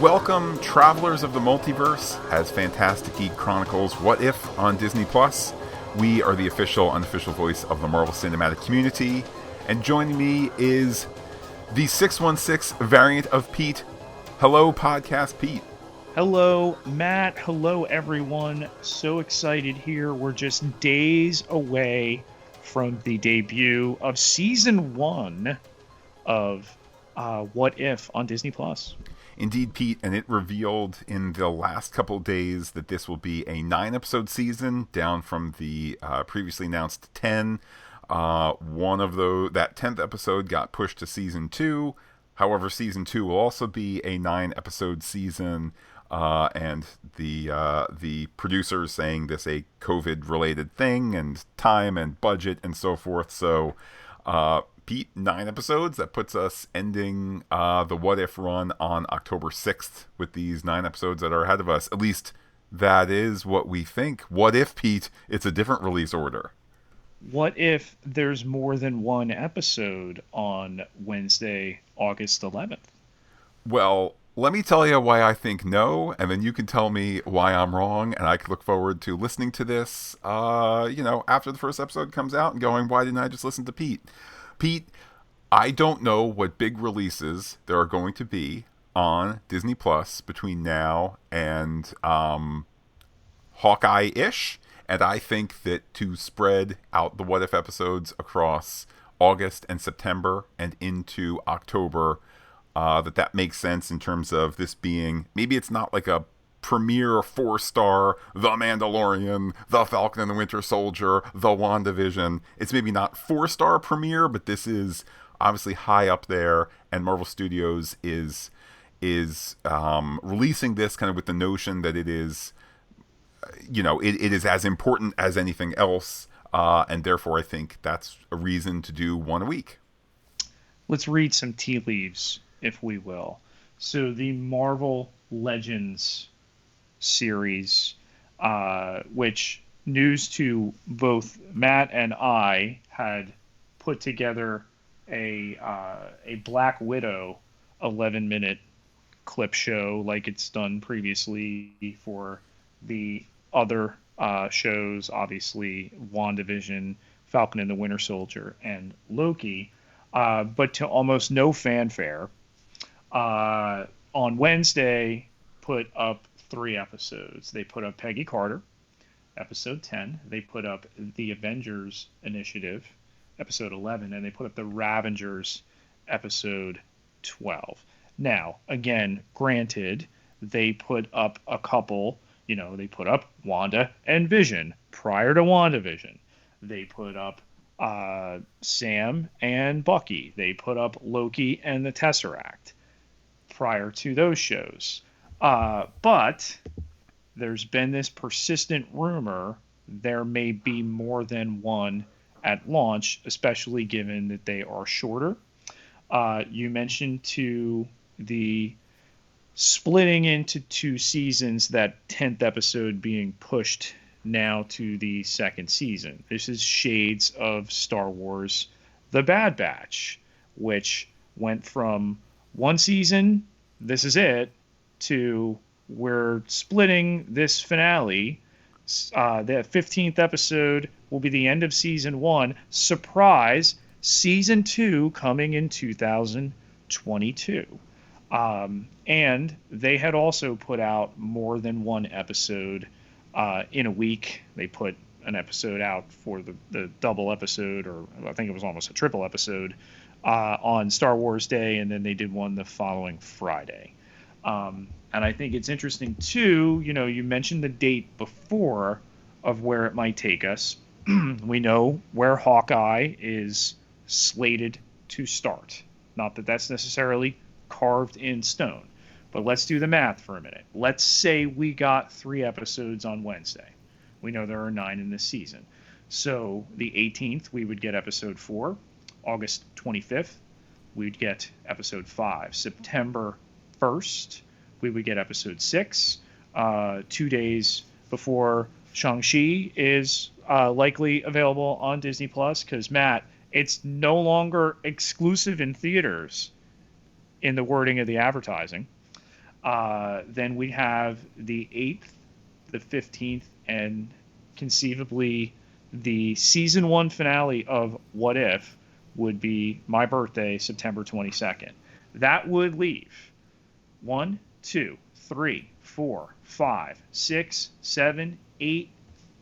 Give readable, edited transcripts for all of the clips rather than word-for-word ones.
Welcome, travelers of the multiverse, as Fantastic Geek chronicles What If on Disney Plus. We are the official, unofficial voice of the Marvel Cinematic Community, and joining me is the 616 variant of Pete. Hello, Podcast Pete. Hello, Matt. Hello, everyone. So excited here. We're just days away from the debut of Season 1 of What If on Disney Plus. Indeed, Pete, and it revealed in the last couple of days that this will be a 9-episode season, down from the previously announced 10. One of that 10th episode got pushed to Season 2. However, Season 2 will also be a 9-episode season, and the producers saying this a COVID-related thing, and time and budget and so forth. So, Pete, 9 episodes. That puts us ending the What If run on October 6th with these 9 episodes that are ahead of us. At least that is what we think. What if, Pete, it's a different release order? What if there's more than one episode on Wednesday, August 11th? Well, let me tell you why I think no, and then you can tell me why I'm wrong, and I can look forward to listening to this, after the first episode comes out and going, why didn't I just listen to Pete? Pete, I don't know what big releases there are going to be on Disney Plus between now and Hawkeye-ish, and I think that to spread out the What If episodes across August and September and into October, that makes sense in terms of this being, maybe it's not like a premiere 4-star The Mandalorian, The Falcon and the Winter Soldier, The WandaVision. It's maybe not 4-star premiere, but this is obviously high up there, and Marvel Studios is releasing this kind of with the notion that it is, it is as important as anything else, and therefore I think that's a reason to do one a week. Let's read some tea leaves, if we will. So the Marvel Legends series, which news to both Matt and I had put together a Black Widow 11-minute clip show like it's done previously for the other shows, obviously WandaVision, Falcon and the Winter Soldier, and Loki, but to almost no fanfare. On Wednesday, put up 3 episodes. They put up Peggy Carter, episode 10. They put up the Avengers Initiative, episode 11. And they put up the Ravengers, episode 12. Now, again, granted, they put up a couple, they put up Wanda and Vision prior to WandaVision. They put up Sam and Bucky. They put up Loki and the Tesseract prior to those shows. But there's been this persistent rumor there may be more than one at launch, especially given that they are shorter. You mentioned to the splitting into 2 seasons, that 10th episode being pushed now to the 2nd season. This is shades of Star Wars The Bad Batch, which went from 1 season, this is it, to we're splitting this finale. The 15th episode will be the end of season 1. Surprise! Season 2 coming in 2022. And they had also put out more than one episode in a week. They put an episode out for the double episode, or I think it was almost a triple episode, on Star Wars Day, and then they did one the following Friday. And I think it's interesting, too, you mentioned the date before of where it might take us. We know where Hawkeye is slated to start. Not that that's necessarily carved in stone. But let's do the math for a minute. Let's say we got 3 episodes on Wednesday. We know there are 9 in this season. So the 18th, we would get episode 4. August 25th, we'd get episode 5. September 1st, we would get episode 6. 2 days before Shang-Chi is likely available on Disney Plus, because Matt, it's no longer exclusive in theaters in the wording of the advertising. Then we have the 8th, the 15th, and conceivably the season 1 finale of What If would be my birthday, September 22nd. That would leave 1, 2, 3, 4, 5, 6, 7, 8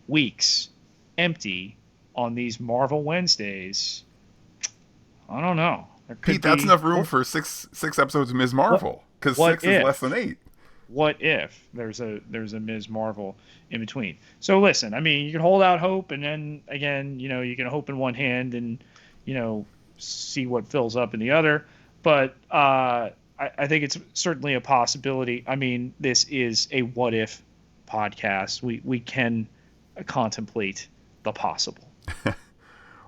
weeks empty on these Marvel Wednesdays. I don't know. Pete, that's enough room for six episodes of Ms. Marvel, because 6 is less than 8. What if there's a Ms. Marvel in between? So listen, I mean, you can hold out hope, and then again, you can hope in one hand and see what fills up in the other. But I think it's certainly a possibility. I mean, this is a what if podcast. We can contemplate the possible.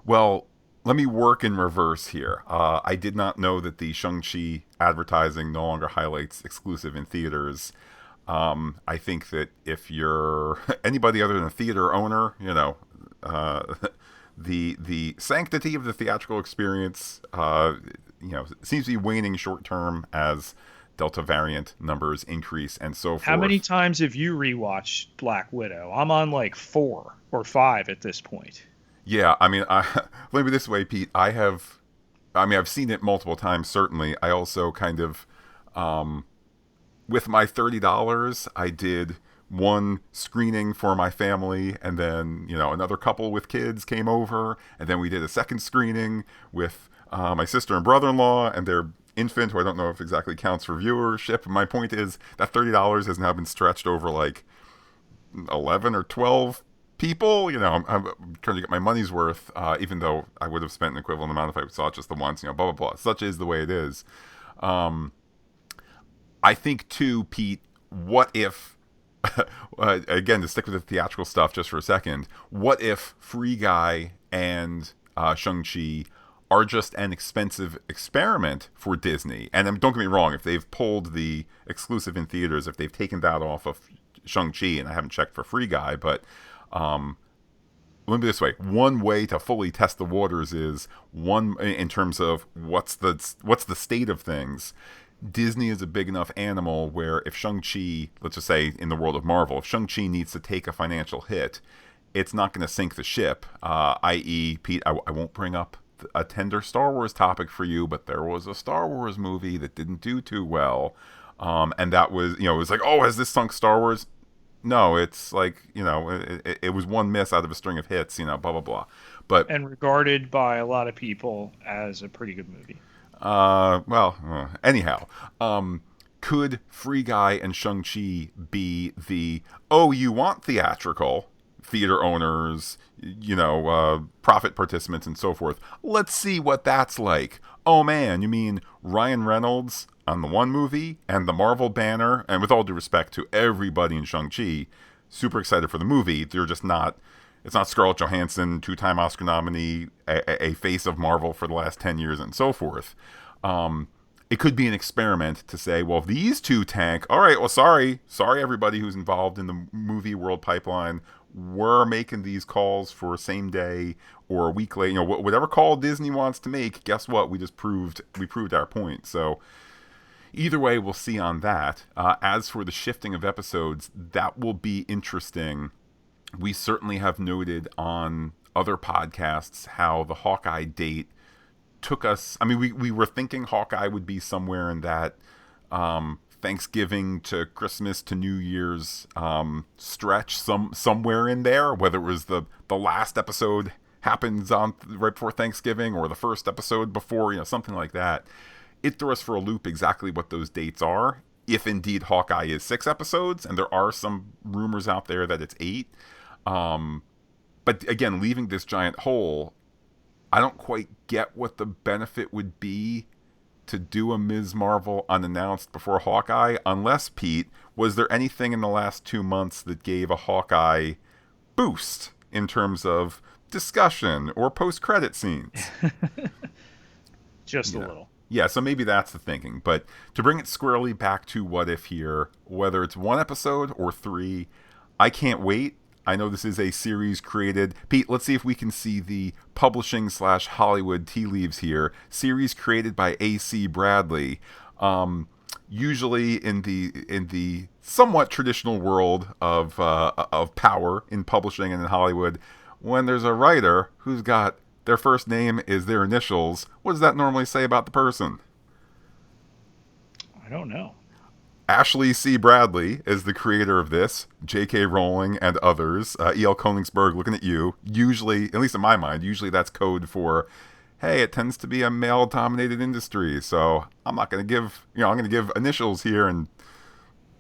Well, let me work in reverse here. I did not know that the Shang-Chi advertising no longer highlights exclusive in theaters. I think that if you're anybody other than a theater owner, the sanctity of the theatrical experience, seems to be waning short term as Delta variant numbers increase and so forth. How many times have you rewatched Black Widow? I'm on like 4 or 5 at this point. Yeah, I mean, let me put it this way, Pete. I've seen it multiple times, certainly. I also kind of, with my $30, I did one screening for my family, and then, another couple with kids came over, and then we did a second screening with my sister and brother-in-law and their infant, who I don't know if exactly counts for viewership. My point is that $30 has now been stretched over like 11 or 12 people. I'm trying to get my money's worth, even though I would have spent an equivalent amount if I saw it just the once, blah, blah, blah. Such is the way it is. I think, too, Pete, what if, again, to stick with the theatrical stuff just for a second, what if Free Guy and Shang-Chi are just an expensive experiment for Disney? And don't get me wrong, if they've pulled the exclusive in theaters, if they've taken that off of Shang-Chi, and I haven't checked for Free Guy, but let me put it this way: one way to fully test the waters is in terms of what's the state of things. Disney is a big enough animal where if Shang-Chi, let's just say in the world of Marvel, if Shang-Chi needs to take a financial hit, it's not going to sink the ship. I.e., Pete, I won't bring up a tender Star Wars topic for you, but there was a Star Wars movie that didn't do too well, and that was, it was like, oh, has this sunk Star Wars? No, it's like, it was one miss out of a string of hits, blah, blah, blah. And regarded by a lot of people as a pretty good movie. Anyhow, could Free Guy and Shang-Chi be the, you want theatrical, theater owners, profit participants and so forth? Let's see what that's like. Oh man, you mean Ryan Reynolds on the one movie and the Marvel banner? And with all due respect to everybody in Shang-Chi, super excited for the movie. They're just not, it's not Scarlett Johansson, 2-time Oscar nominee, a face of Marvel for the last 10 years and so forth. It could be an experiment to say, well, if these two tank, all right, well, sorry everybody who's involved in the movie world pipeline, we're making these calls for same day or a week late, whatever call Disney wants to make. Guess what? We proved our point. So either way, we'll see on that. As for the shifting of episodes, that will be interesting. We certainly have noted on other podcasts how the Hawkeye date took us. I mean, we were thinking Hawkeye would be somewhere in that Thanksgiving to Christmas to New Year's stretch, somewhere in there, whether it was the last episode happens on right before Thanksgiving or the first episode before, something like that. It threw us for a loop exactly what those dates are, if indeed Hawkeye is 6 episodes, and there are some rumors out there that it's 8. But again, leaving this giant hole, I don't quite get what the benefit would be to do a Ms. Marvel unannounced before Hawkeye, unless, Pete, was there anything in the last 2 months that gave a Hawkeye boost in terms of discussion or post-credit scenes? Just a little. Yeah, so maybe that's the thinking. But to bring it squarely back to What If here, whether it's 1 episode or 3, I can't wait. I know this is a series created. Pete, let's see if we can see the publishing/Hollywood tea leaves here. Series created by A.C. Bradley. Usually in the somewhat traditional world of power in publishing and in Hollywood, when there's a writer who's got their first name is their initials, what does that normally say about the person? I don't know. Ashley C. Bradley is the creator of this. J.K. Rowling and others. E.L. Koenigsberg, looking at you. Usually, at least in my mind, usually that's code for, hey, it tends to be a male-dominated industry, so I'm not going to give, I'm going to give initials here, and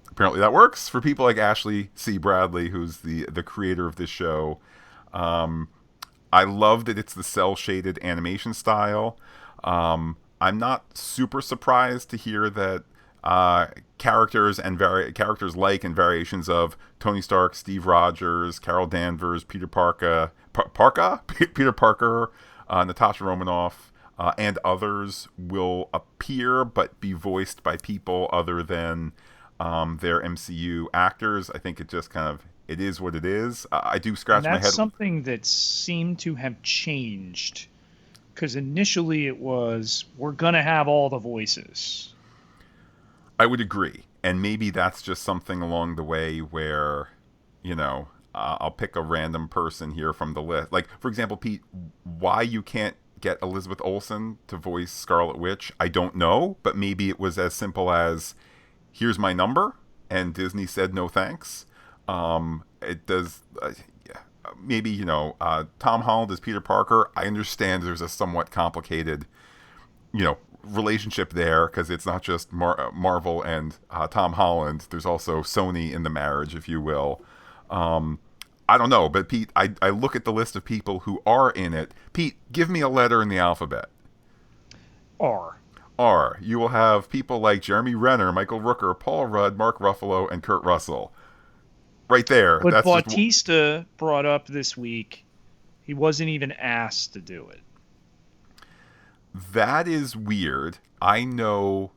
apparently that works for people like Ashley C. Bradley, who's the creator of this show. I love that it's the cel-shaded animation style. I'm not super surprised to hear that characters like and variations of Tony Stark, Steve Rogers, Carol Danvers, Peter Parker, Natasha Romanoff, and others will appear but be voiced by people other than their MCU actors. I think it just kind of it is what it is. I do scratch my head. That's something that seemed to have changed, because initially it was, we're going to have all the voices. I would agree. And maybe that's just something along the way where, I'll pick a random person here from the list. Like, for example, Pete, why you can't get Elizabeth Olsen to voice Scarlet Witch, I don't know. But maybe it was as simple as, here's my number, and Disney said no thanks. It does... maybe, Tom Holland as Peter Parker, I understand there's a somewhat complicated, relationship there, because it's not just Marvel and Tom Holland. There's also Sony in the marriage, if you will. I don't know, but Pete, I look at the list of people who are in it. Pete, give me a letter in the alphabet. R. R. You will have people like Jeremy Renner, Michael Rooker, Paul Rudd, Mark Ruffalo, and Kurt Russell. Right there. But that's Bautista brought up this week, he wasn't even asked to do it. That is weird. I know.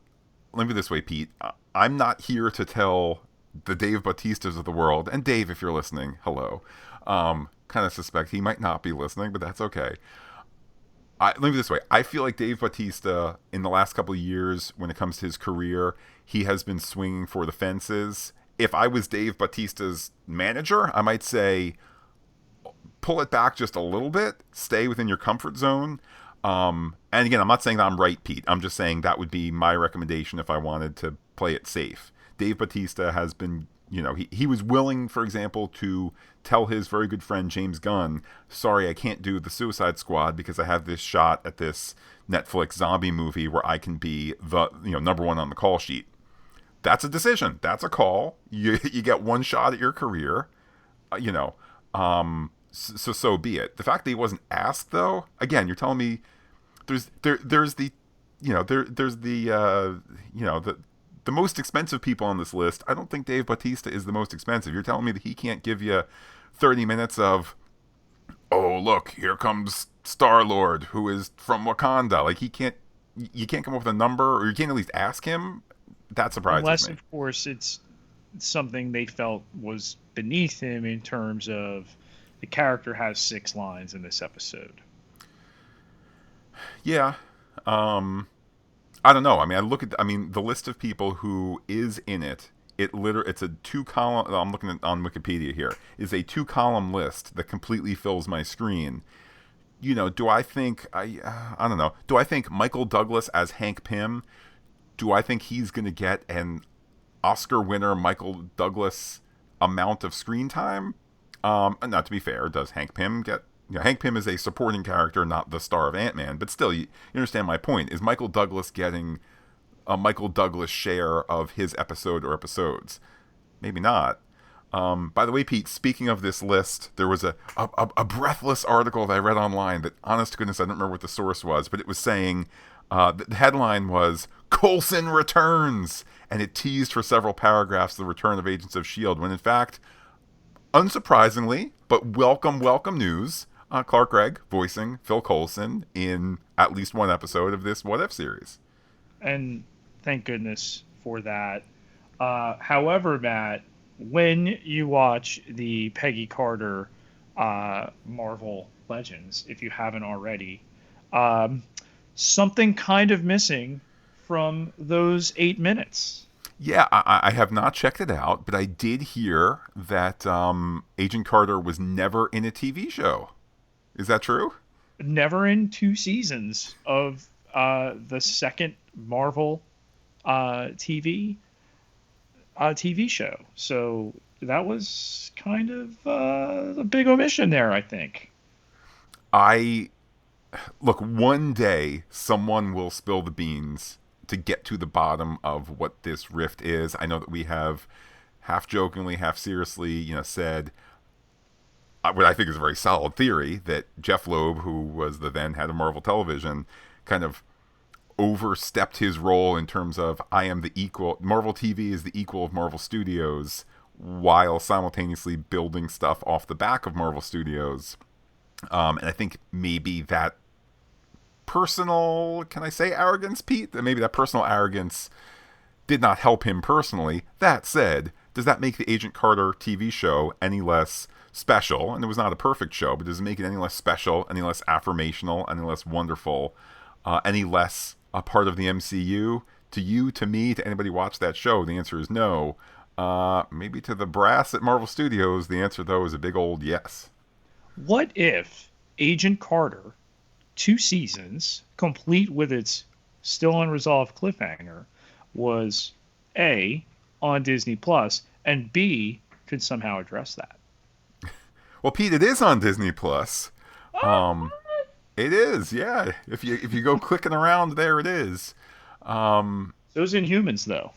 Let me put it this way, Pete. I'm not here to tell the Dave Bautistas of the world, and Dave, if you're listening, hello. Kind of suspect he might not be listening, but that's okay. Let me put it this way. I feel like Dave Bautista, in the last couple of years, when it comes to his career, he has been swinging for the fences. If I was Dave Bautista's manager, I might say, pull it back just a little bit. Stay within your comfort zone. And again, I'm not saying that I'm right, Pete. I'm just saying that would be my recommendation if I wanted to play it safe. Dave Bautista has been, he was willing, for example, to tell his very good friend James Gunn, sorry, I can't do the Suicide Squad because I have this shot at this Netflix zombie movie where I can be the, number one on the call sheet. That's a decision. That's a call. You get one shot at your career, so be it. The fact that he wasn't asked, though, again, you're telling me there's the most expensive people on this list. I don't think Dave Bautista is the most expensive. You're telling me that he can't give you 30 minutes of, oh, look, here comes Star-Lord, who is from Wakanda. Like, you can't come up with a number, or you can't at least ask him? That surprises me. Unless, of course, it's something they felt was beneath him in terms of the character has 6 lines in this episode. Yeah. I don't know. I mean, the list of people who is in it, it's a 2-column, I'm looking at on Wikipedia here, is a 2-column list that completely fills my screen. Do I think, I don't know, do I think Michael Douglas as Hank Pym, do I think he's going to get an Oscar winner Michael Douglas amount of screen time? Not to be fair, does Hank Pym get... Hank Pym is a supporting character, not the star of Ant-Man, but still, you understand my point. Is Michael Douglas getting a Michael Douglas share of his episode or episodes? Maybe not. By the way, Pete, speaking of this list, there was a breathless article that I read online that, honest to goodness, I don't remember what the source was, but it was saying, the headline was, Coulson returns! And it teased for several paragraphs the return of Agents of S.H.I.E.L.D., when in fact, unsurprisingly, but welcome news, Clark Gregg voicing Phil Coulson in at least one episode of this What If series. And thank goodness for that. However, Matt, when you watch the Peggy Carter Marvel Legends, if you haven't already, something kind of missing from those 8 minutes. Yeah, I have not checked it out, but I did hear that Agent Carter was never in a TV show. Is that true? Never in 2 seasons of the second Marvel TV TV show. So that was kind of a big omission there, I think. I look, one day someone will spill the beans to get to the bottom of what this rift is. I know that we have half jokingly, half seriously, said what I think is a very solid theory that Jeff Loeb, who was the then head of Marvel Television, kind of overstepped his role in terms of I am the equal. Marvel TV is the equal of Marvel Studios, while simultaneously building stuff off the back of Marvel Studios. And I think maybe that personal, can I say arrogance, Pete? That maybe that personal arrogance did not help him personally. That said, does that make the Agent Carter TV show any less special? And it was not a perfect show, but does it make it any less special, any less affirmational, any less wonderful, any less a part of the MCU? To you, to me, to anybody watch that show, the answer is no. Maybe to the brass at Marvel Studios, the answer, though, is a big old yes. What if Agent Carter, 2 seasons, complete with its still unresolved cliffhanger, was A, on Disney Plus, and B, could somehow address that? Well, Pete, it is on Disney Plus. It is, yeah. If you go clicking around, there it is. Those Inhumans, though.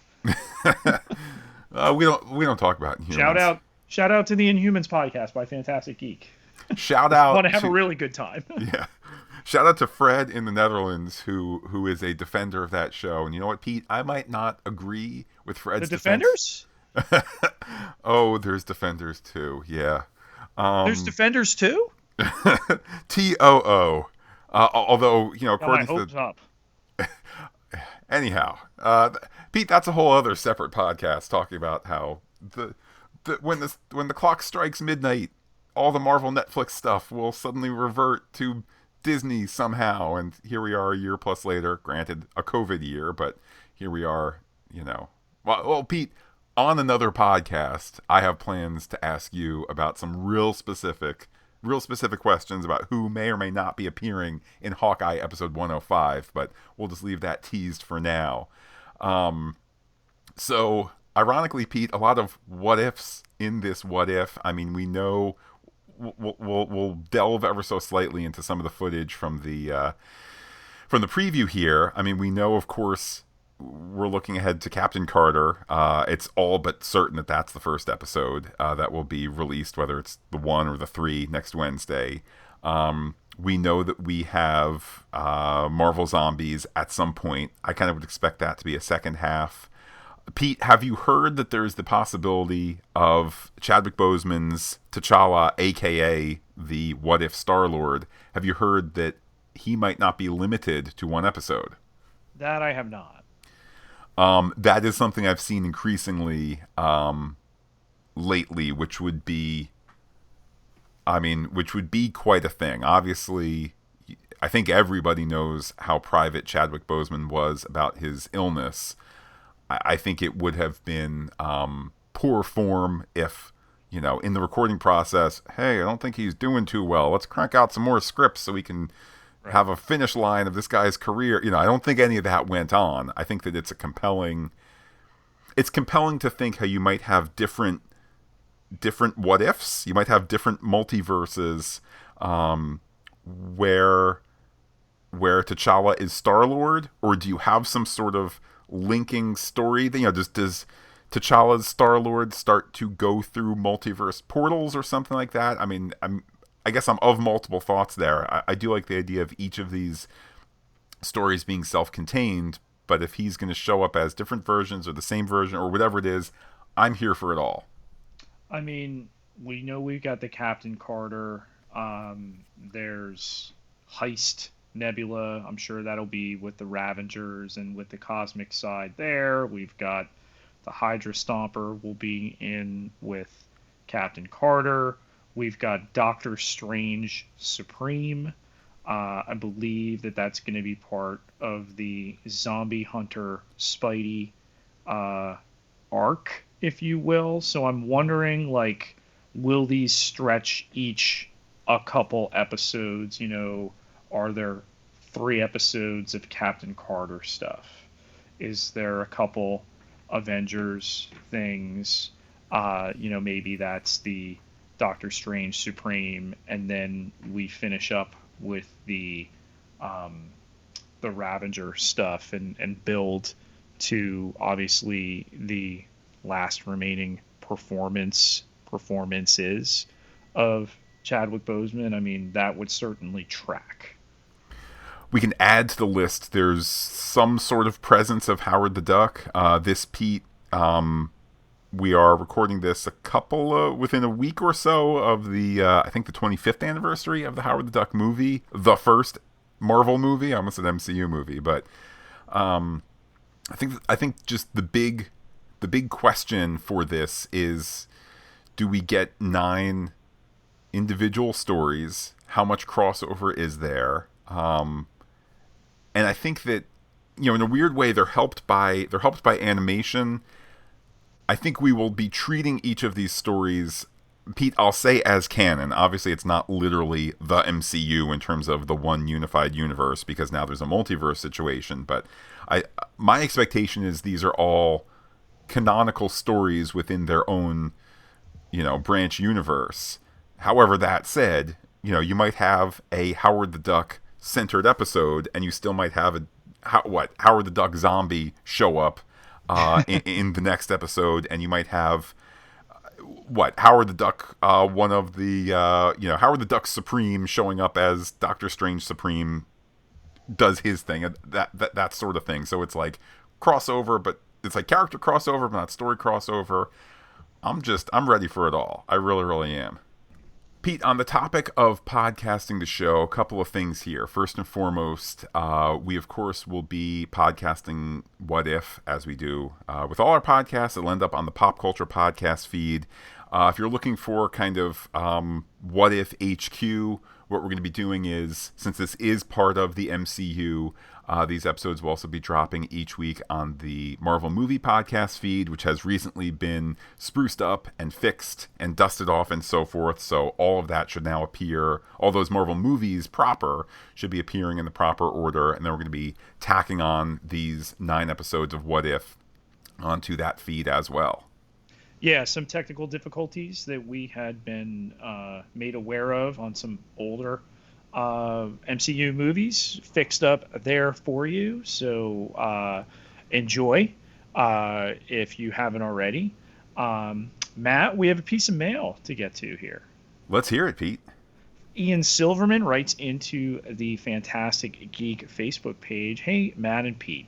We don't talk about Inhumans. Shout out to the Inhumans podcast by Fantastic Geek. Shout out. Want to have a really good time. Yeah. Shout out to Fred in the Netherlands, who is a defender of that show. And you know what, Pete? I might not agree with Fred's defense. Oh, there's Defenders too. Yeah. There's Defenders too? TOO. Although, according to hopes up. Anyhow, Pete, that's a whole other separate podcast talking about how when the clock strikes midnight, all the Marvel Netflix stuff will suddenly revert to Disney somehow, and here we are a year plus later. Granted, a COVID year, but here we are. Well, Pete, on another podcast, I have plans to ask you about some real specific questions about who may or may not be appearing in Hawkeye episode 105, but we'll just leave that teased for now. So, ironically, Pete, a lot of what ifs in this what if. I mean, we know we'll delve ever so slightly into some of the footage from the preview here. I mean, we know, of course, we're looking ahead to Captain Carter. It's all but certain that that's the first episode that will be released, whether it's the 1 or the 3 next Wednesday. We know that we have Marvel Zombies at some point. I kind of would expect that to be a second half. Pete, have you heard that there's the possibility of Chadwick Boseman's T'Challa, a.k.a. the What If Star-Lord? Have you heard that he might not be limited to one episode? That I have not. That is something I've seen increasingly lately, which would be quite a thing. Obviously, I think everybody knows how private Chadwick Boseman was about his illness. I think it would have been poor form if, in the recording process, hey, I don't think he's doing too well. Let's crank out some more scripts so we can have a finish line of this guy's career. I don't think any of that went on. I think that it's compelling to think how you might have different what ifs. You might have different multiverses where T'Challa is Star-Lord, or do you have some sort of linking story? Does T'Challa's Star-Lord start to go through multiverse portals or something like that? I mean, I guess I'm of multiple thoughts there. I do like the idea of each of these stories being self-contained, but if he's going to show up as different versions or the same version or whatever it is, I'm here for it all. I mean, we know we've got the Captain Carter. There's Heist Nebula. I'm sure that'll be with the Ravengers and with the cosmic side there. We've got the Hydra Stomper will be in with Captain Carter. We've got Doctor Strange Supreme. I believe that that's going to be part of the Zombie Hunter Spidey uh, arc, if you will. So I'm wondering, like, will these stretch each a couple episodes? Are there 3 episodes of Captain Carter stuff? Is there a couple Avengers things? Maybe that's the Doctor Strange Supreme, and then we finish up with um, the Ravager stuff and build to obviously the last remaining performances of Chadwick Boseman. I mean, that would certainly track. We can add to the list. There's some sort of presence of Howard the Duck. This Pete, we are recording this within a week or so of the I think the 25th anniversary of the Howard the Duck movie, the first Marvel movie. I almost said MCU movie, but I think just the big question for this is, do we get 9 individual stories? How much crossover is there? And I think that, in a weird way, they're helped by animation. I think we will be treating each of these stories, Pete, I'll say as canon. Obviously, it's not literally the MCU in terms of the one unified universe, because now there's a multiverse situation. But my expectation is these are all canonical stories within their own, branch universe. However, that said, you might have a Howard the Duck centered episode, and you still might have Howard the Duck zombie show up in the next episode, and you might have Howard the Duck, one of the Howard the Duck Supreme showing up as Doctor Strange Supreme does his thing, that sort of thing. So it's like crossover, but it's like character crossover, but not story crossover. I'm ready for it all. I really, really am. Pete, on the topic of podcasting the show, a couple of things here. First and foremost, we, of course, will be podcasting What If, as we do with all our podcasts. It'll end up on the Pop Culture Podcast feed. If you're looking for kind of What If HQ, what we're going to be doing is, since this is part of the MCU, these episodes will also be dropping each week on the Marvel Movie Podcast feed, which has recently been spruced up and fixed and dusted off and so forth. So all of that should now appear, all those Marvel movies proper should be appearing in the proper order. And then we're going to be tacking on these 9 episodes of What If onto that feed as well. Yeah, some technical difficulties that we had been made aware of on some older MCU movies fixed up there for you. So enjoy if you haven't already. Matt, we have a piece of mail to get to here. Let's hear it, Pete. Ian Silverman writes into the Fantastic Geek Facebook page, "Hey, Matt and Pete.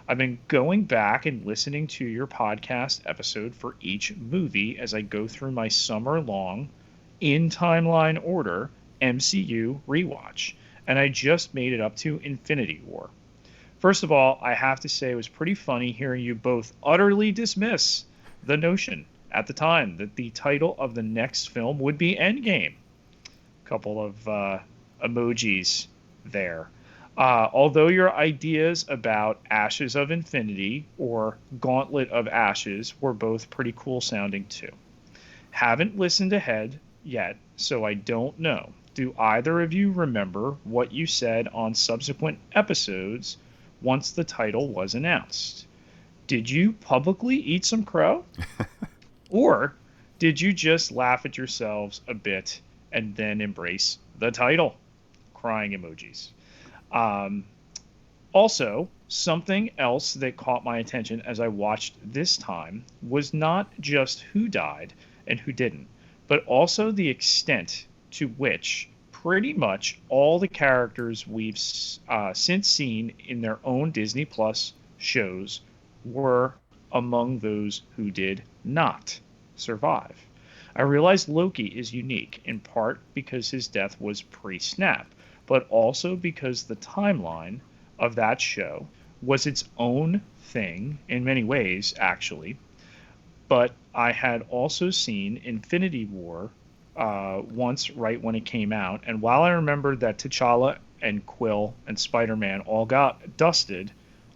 I've been going back and listening to your podcast episode for each movie as I go through my summer-long, in timeline order, MCU rewatch, and I just made it up to Infinity War. First of all, I have to say it was pretty funny hearing you both utterly dismiss the notion at the time that the title of the next film would be Endgame." Couple of emojis there. Although your ideas about Ashes of Infinity or Gauntlet of Ashes were both pretty cool sounding too. Haven't listened ahead yet, so I don't know. Do either of you remember what you said on subsequent episodes once the title was announced? Did you publicly eat some crow? Or did you just laugh at yourselves a bit and then embrace the title? Crying emojis. Also, something else that caught my attention as I watched this time was not just who died and who didn't, but also the extent to which pretty much all the characters we've since seen in their own Disney Plus shows were among those who did not survive. I realize Loki is unique, in part because his death was pre-snap, but also because the timeline of that show was its own thing in many ways, actually. But I had also seen Infinity War once right when it came out, and while I remember that T'Challa and Quill and Spider-Man all got dusted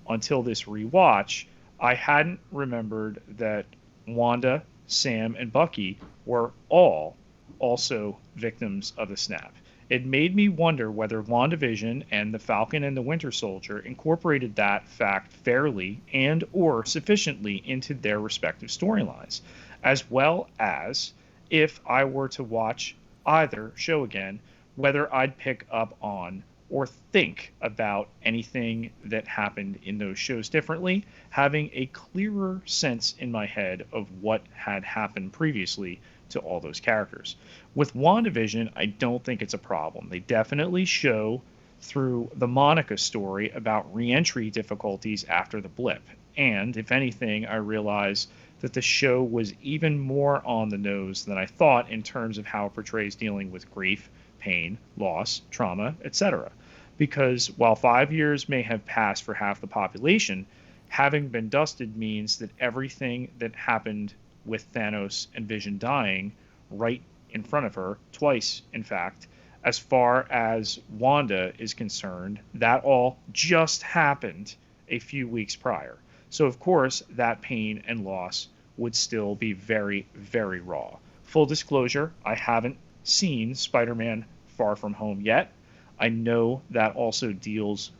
until this rewatch, I hadn't remembered that Wanda, Sam, and Bucky were all also victims of the snap. It made me wonder whether WandaVision and the Falcon and the Winter Soldier incorporated that fact fairly and or sufficiently into their respective storylines, as well as if I were to watch either show again, whether I'd pick up on or think about anything that happened in those shows differently, having a clearer sense in my head of what had happened previously to all those characters. With WandaVision, I don't think it's a problem. They definitely show through the Monica story about re-entry difficulties after the blip. And if anything, I realize that the show was even more on the nose than I thought in terms of how it portrays dealing with grief, pain, loss, trauma, etc. Because while 5 years may have passed for half the population, having been dusted means that everything that happened with Thanos and Vision dying right in front of her, twice in fact, as far as Wanda is concerned, that all just happened a few weeks prior. So of course that pain and loss would still be very, very raw. Full disclosure, I haven't seen Spider-Man Far From Home yet. I know that also deals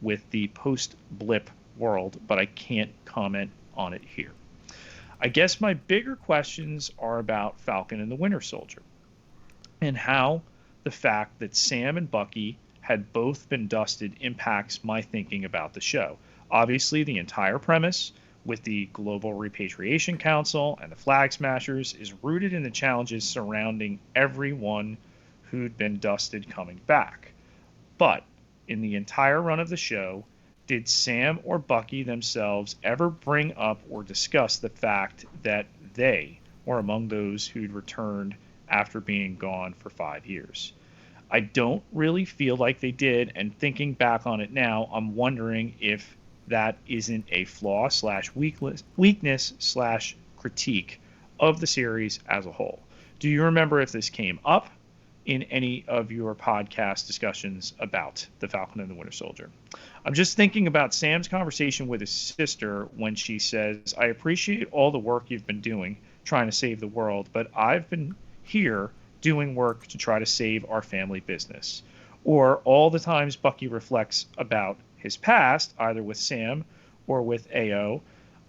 with the post-blip world, but I can't comment on it here. I guess my bigger questions are about Falcon and the Winter Soldier and how the fact that Sam and Bucky had both been dusted impacts my thinking about the show. Obviously, the entire premise with the Global Repatriation Council and the Flag Smashers is rooted in the challenges surrounding everyone who'd been dusted coming back. But in the entire run of the show, did Sam or Bucky themselves ever bring up or discuss the fact that they were among those who'd returned after being gone for 5 years? I don't really feel like they did, and thinking back on it now, I'm wondering if that isn't a flaw slash weakness slash critique of the series as a whole. Do you remember if this came up in any of your podcast discussions about the Falcon and the Winter Soldier? I'm just thinking about Sam's conversation with his sister when she says, I appreciate all the work you've been doing trying to save the world, but I've been here doing work to try to save our family business. Or all the times Bucky reflects about his past, either with Sam or with AO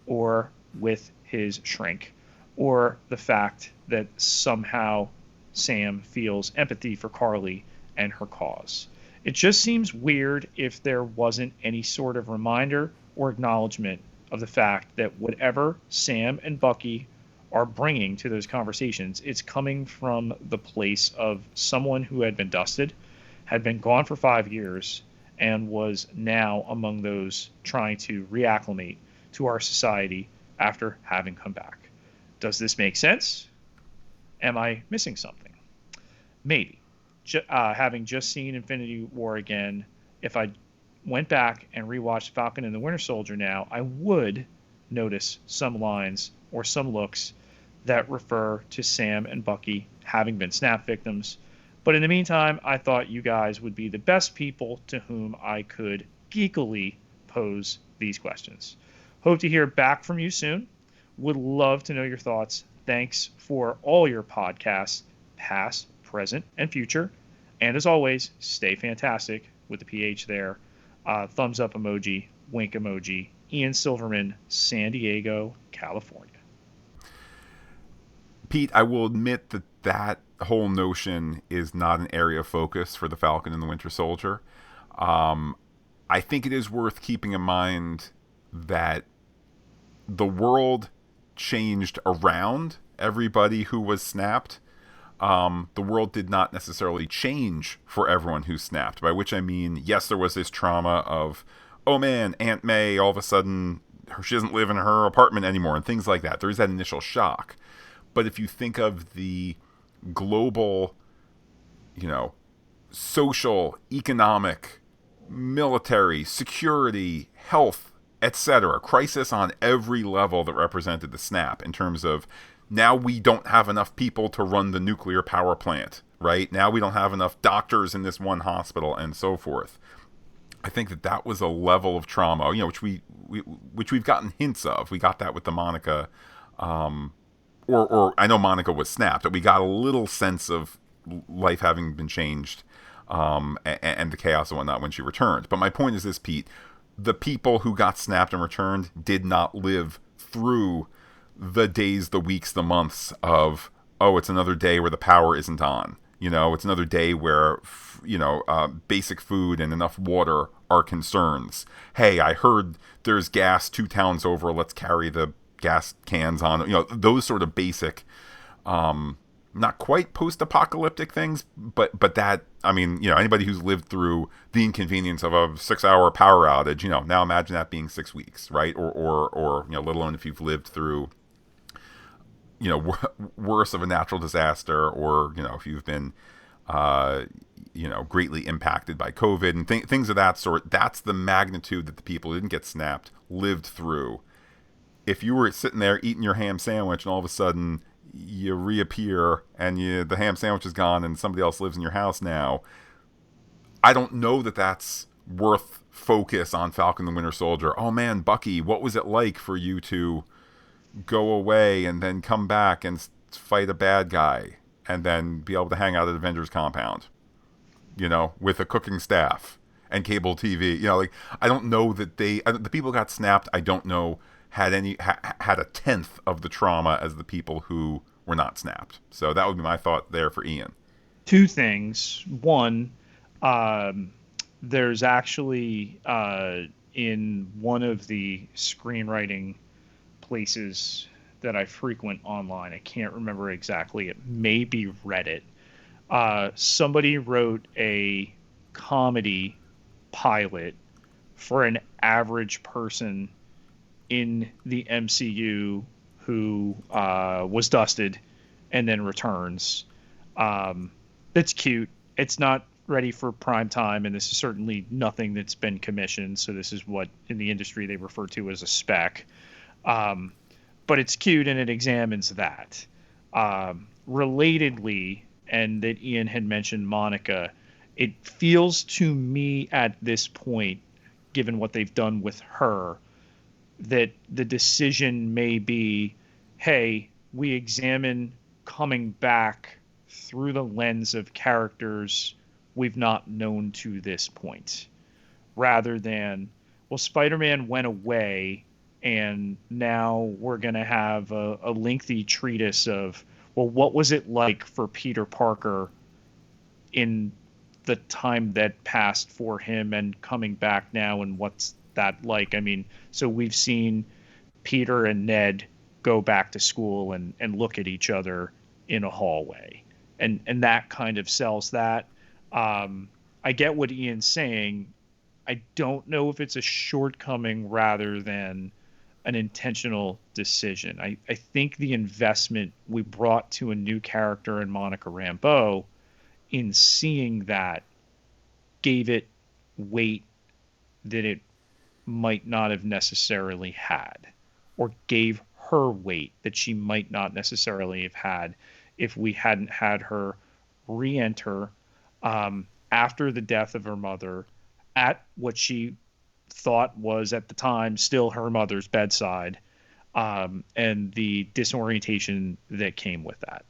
or with his shrink, or the fact that somehow Sam feels empathy for Carly and her cause. It just seems weird if there wasn't any sort of reminder or acknowledgement of the fact that whatever Sam and Bucky are bringing to those conversations, it's coming from the place of someone who had been dusted, had been gone for 5 years, and was now among those trying to reacclimate to our society after having come back. Does this make sense? Am I missing something? Maybe. Having just seen Infinity War again, if I went back and rewatched Falcon and the Winter Soldier now, I would notice some lines or some looks that refer to Sam and Bucky having been snap victims. But in the meantime, I thought you guys would be the best people to whom I could geekily pose these questions. Hope to hear back from you soon. Would love to know your thoughts. Thanks for all your podcasts, past, present, and future. And as always, stay fantastic with the PH there. Thumbs up emoji, wink emoji. Ian Silverman, San Diego, California. Pete, I will admit that whole notion is not an area of focus for the Falcon and the Winter Soldier. I think it is worth keeping in mind that the world changed around everybody who was snapped. The world did not necessarily change for everyone who snapped, by which I mean, yes, there was this trauma of, oh man, Aunt May, all of a sudden, she doesn't live in her apartment anymore, and things like that. There is that initial shock. But if you think of the global, social, economic, military, security, health, etc., crisis on every level that represented the snap in terms of now we don't have enough people to run the nuclear power plant, right? Now we don't have enough doctors in this one hospital, and so forth. I think that was a level of trauma, which we've gotten hints of. We got that with the Monica, or I know Monica was snapped, but we got a little sense of life having been changed, and the chaos and whatnot when she returned. But my point is this, Pete: the people who got snapped and returned did not live through the days, the weeks, the months of, oh, it's another day where the power isn't on. It's another day where, basic food and enough water are concerns. Hey, I heard there's gas 2 towns over. Let's carry the gas cans on. Those sort of basic, not quite post-apocalyptic things, but that, anybody who's lived through the inconvenience of a 6-hour power outage, now imagine that being 6 weeks, right? Or let alone if you've lived through, worse of a natural disaster, or, if you've been, greatly impacted by COVID and things of that sort. That's the magnitude that the people who didn't get snapped lived through. If you were sitting there eating your ham sandwich and all of a sudden you reappear and the ham sandwich is gone and somebody else lives in your house now, I don't know that that's worth focus on Falcon the Winter Soldier. Oh man, Bucky, what was it like for you to go away and then come back and fight a bad guy and then be able to hang out at Avengers compound, with a cooking staff and cable TV? I don't know that the people who got snapped, I don't know, had a tenth of the trauma as the people who were not snapped. So that would be my thought there for Ian. 2 things. One, there's actually in one of the screenwriting places that I frequent online, I can't remember exactly, it may be Reddit, somebody wrote a comedy pilot for an average person in the MCU who was dusted and then returns. It's cute. It's not ready for prime time, and this is certainly nothing that's been commissioned, so this is what in the industry they refer to as a spec. But it's cute, and it examines that. Relatedly, and that Ian had mentioned Monica, it feels to me at this point, given what they've done with her, that the decision may be, hey, we examine coming back through the lens of characters we've not known to this point, rather than, well, Spider-Man went away and now we're going to have a lengthy treatise of, well, what was it like for Peter Parker in the time that passed for him and coming back now, and what's that like? So we've seen Peter and Ned go back to school and look at each other in a hallway, and that kind of sells that. I get what Ian's saying. I don't know if it's a shortcoming rather than an intentional decision. I think the investment we brought to a new character in Monica Rambeau, in seeing that, gave it weight that it might not have necessarily had, or gave her weight that she might not necessarily have had if we hadn't had her re-enter after the death of her mother at what she thought was at the time still her mother's bedside, and the disorientation that came with that.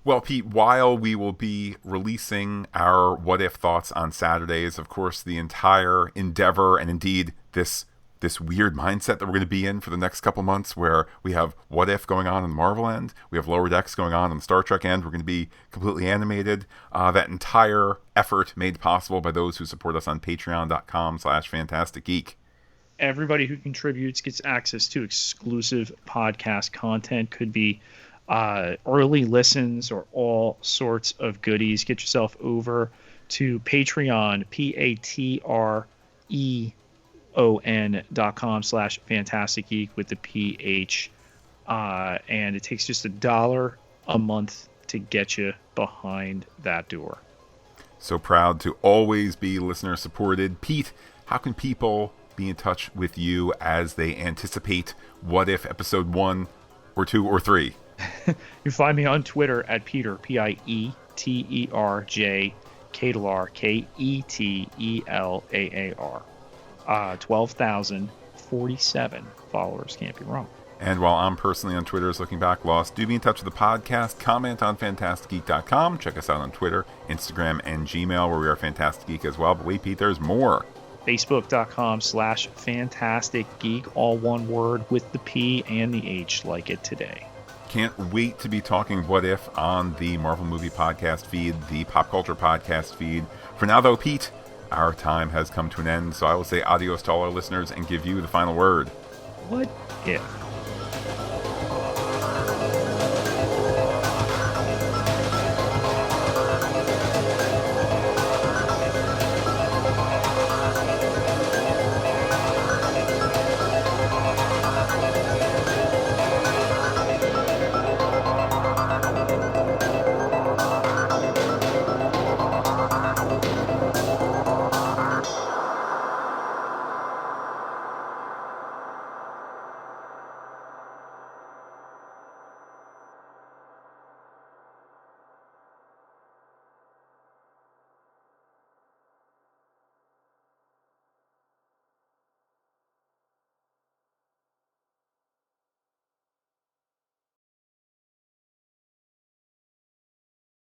Well, Pete, while we will be releasing our What If thoughts on Saturdays, of course, the entire endeavor, and indeed this weird mindset that we're going to be in for the next couple months, where we have What If going on the Marvel end, we have Lower Decks going on the Star Trek end, we're going to be completely animated. That entire effort made possible by those who support us on patreon.com/fantasticgeek. Everybody who contributes gets access to exclusive podcast content. Could be early listens or all sorts of goodies. Get yourself over to Patreon, patreon.com/fantasticgeek with the PH. And it takes just $1 a month to get you behind that door. So proud to always be listener supported. Pete, how can people be in touch with you as they anticipate What If episode 1 or 2 or 3? You find me on Twitter at Peter, Pieter, Terj Ketelaar, Ketelaar. 12,047 followers. Can't be wrong. And while I'm personally on Twitter as Looking Back Lost, do be in touch with the podcast. Comment on FantasticGeek.com. Check us out on Twitter, Instagram, and Gmail, where we are Fantastic Geek as well. But wait, Pete, there's more. Facebook.com/FantasticGeek, all one word with the P and the H like it today. Can't wait to be talking What If on the Marvel Movie Podcast feed, the Pop Culture Podcast feed. For now, though, Pete, our time has come to an end, so I will say adios to all our listeners and give you the final word. What if?